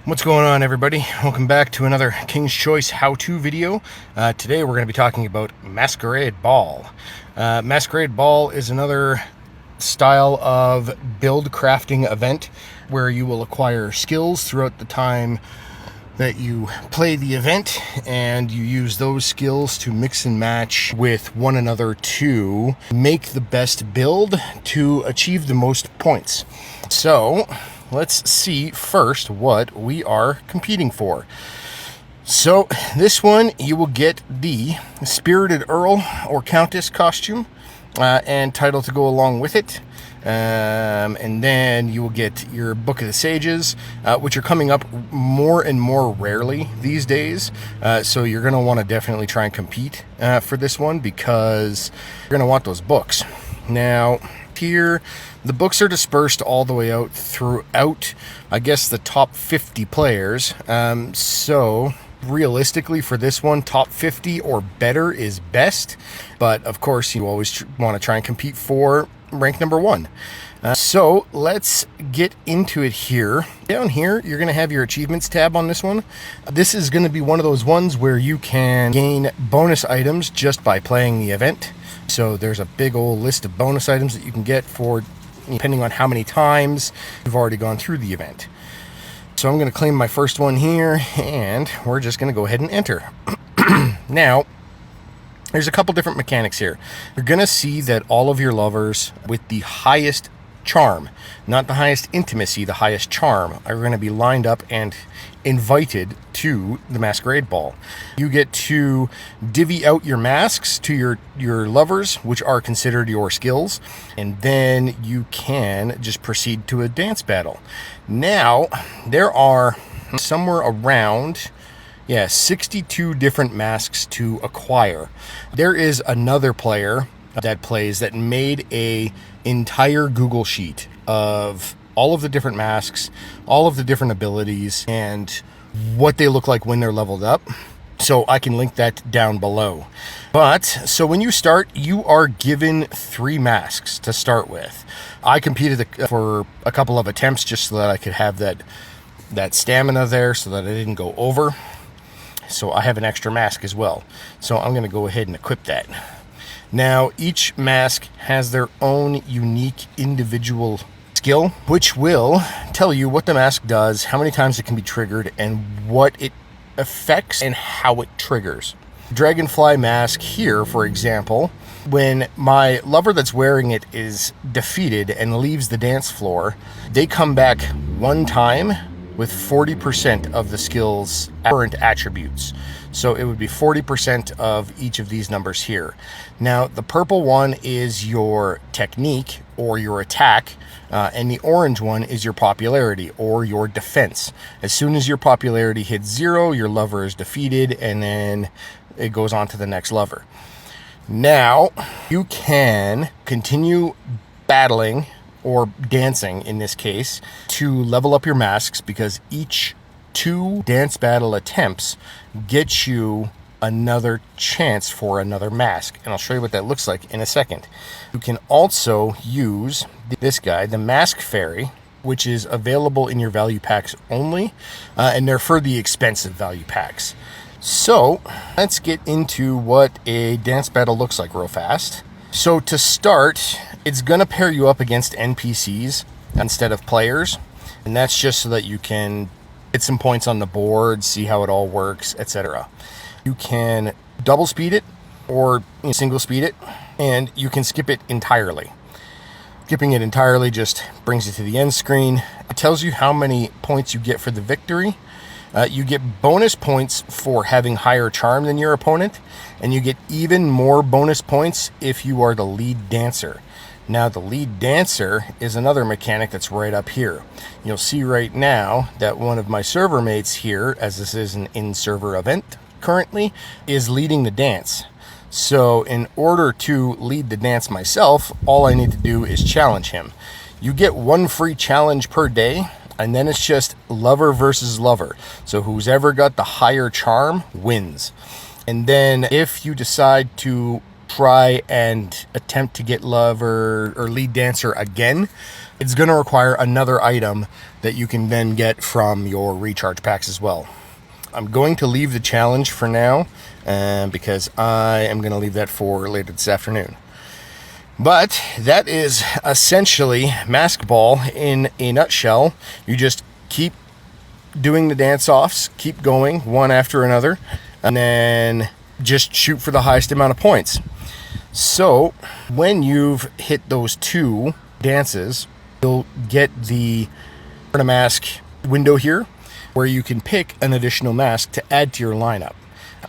What's going on, everybody? Welcome back to another King's Choice how-to video. Today we're going to be talking about Masquerade Ball. Masquerade Ball is another style of build crafting event where you will acquire skills throughout the time that you play the event, and you use those skills to mix and match with one another to make the best build to achieve the most points. So let's see first what we are competing for. So this one, you will get the Spirited Earl or Countess costume and title to go along with it. And then you will get your Book of the Sages, which are coming up more and more rarely these days. So you're going to want to definitely try and compete for this one, because you're going to want those books. Now, here, the books are dispersed all the way out throughout, I guess, the top 50 players. So realistically for this one, top 50 or better is best. But of course, you always want to try and compete for rank number 1. So let's get into it here. Down here, you're going to have your achievements tab on this one. This is going to be one of those ones where you can gain bonus items just by playing the event. So there's a big old list of bonus items that you can get for depending on how many times you've already gone through the event. So I'm going to claim my first one here, and we're just going to go ahead and enter. Now, there's a couple different mechanics here. You're going to see that all of your lovers with the highest charm, not the highest intimacy, the highest charm, are going to be lined up and invited to the Masquerade Ball. You get to divvy out your masks to your lovers, which are considered your skills, and then you can just proceed to a dance battle. Now, there are somewhere around 62 different masks to acquire. There is another player that plays that made a entire Google sheet of all of the different masks, all of the different abilities, and what they look like when they're leveled up. So I can link that down below. But so when you start, you are given 3 masks to start with. I competed for a couple of attempts just so that I could have that stamina there so that I didn't go over. So I have an extra mask as well. So I'm going to go ahead and equip that. Now, each mask has their own unique individual skill, which will tell you what the mask does, how many times it can be triggered, and what it affects and how it triggers. Dragonfly mask here, for example, when my lover that's wearing it is defeated and leaves the dance floor, they come back one time with 40% of the skill's current attributes. So it would be 40% of each of these numbers here. Now, the purple one is your technique or your attack, and the orange one is your popularity or your defense. As soon as your popularity hits 0, your lover is defeated, and then it goes on to the next lover. Now, you can continue battling, or dancing in this case, to level up your masks, because each 2 dance battle attempts get you another chance for another mask, and I'll show you what that looks like in a second. You can also use this guy, the Mask Fairy, which is available in your value packs only, and they're for the expensive value packs. So let's get into what a dance battle looks like real fast. So to start, it's going to pair you up against NPCs instead of players, and that's just so that you can get some points on the board, see how it all works, etc. You can double speed it or single speed it, and you can skip it entirely. Skipping it entirely just brings you to the end screen. It tells you how many points you get for the victory. You get bonus points for having higher charm than your opponent, and you get even more bonus points if you are the lead dancer. Now, the lead dancer is another mechanic that's right up here. You'll see right now that one of my server mates here, as this is an in-server event currently, is leading the dance. So in order to lead the dance myself, all I need to do is challenge him. You get 1 free challenge per day, and then it's just lover versus lover. So who's ever got the higher charm wins. And then if you decide to try and attempt to get love or lead dancer again, it's going to require another item that you can then get from your recharge packs as well. I'm going to leave the challenge for now because I am going to leave that for later this afternoon. But that is essentially Masquerade Ball in a nutshell. You just keep doing the dance-offs, keep going one after another, and then just shoot for the highest amount of points. So when you've hit those 2 dances, you'll get the mask window here where you can pick an additional mask to add to your lineup.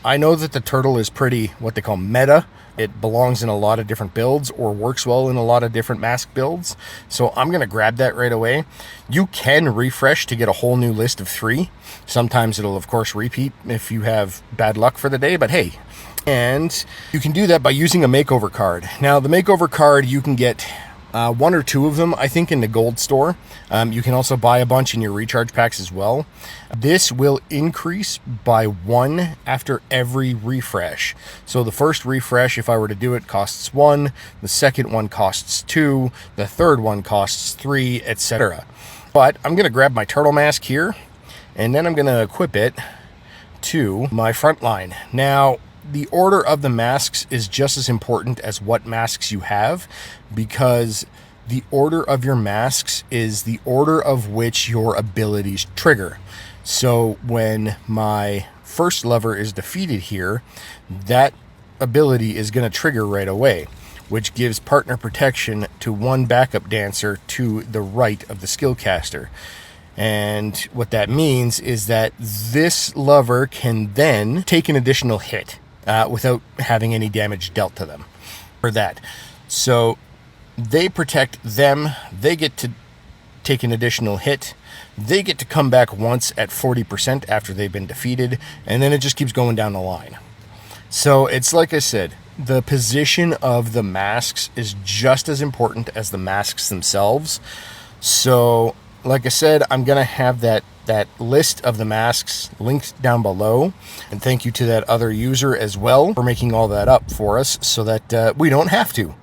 I know that the turtle is pretty what they call meta. It belongs in a lot of different builds or works well in a lot of different mask builds. So I'm going to grab that right away. You can refresh to get a whole new list of 3. Sometimes it'll, of course, repeat if you have bad luck for the day, but hey. And you can do that by using a makeover card. Now, the makeover card, you can get 1 or 2 of them, I think, in the gold store. You can also buy a bunch in your recharge packs as well. This will increase by 1 after every refresh. So the first refresh, if I were to do it, costs 1. The second one costs 2. The third one costs 3, etc. But I'm going to grab my turtle mask here, and then I'm going to equip it to my front line. Now, the order of the masks is just as important as what masks you have, because the order of your masks is the order of which your abilities trigger. So when my first lover is defeated here, that ability is going to trigger right away, which gives partner protection to 1 backup dancer to the right of the skill caster. And what that means is that this lover can then take an additional hit without having any damage dealt to them for that. So they protect them. They get to take an additional hit. They get to come back once at 40% after they've been defeated. And then it just keeps going down the line. So it's like I said, the position of the masks is just as important as the masks themselves. So like I said, I'm going to have that list of the masks linked down below. And thank you to that other user as well for making all that up for us so that we don't have to.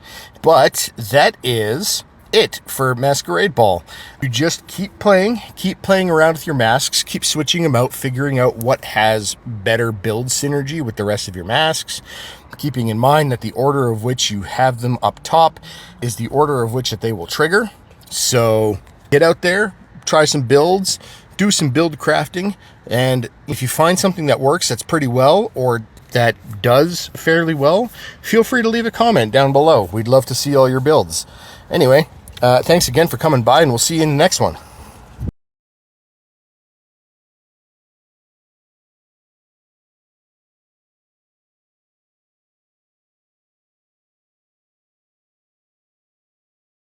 But that is it for Masquerade Ball. You just keep playing around with your masks, keep switching them out, figuring out what has better build synergy with the rest of your masks, keeping in mind that the order of which you have them up top is the order of which that they will trigger. So get out there, try some builds, do some build crafting, and if you find something that works that's pretty well or that does fairly well, feel free to leave a comment down below. We'd love to see all your builds. Anyway, thanks again for coming by, and we'll see you in the next one.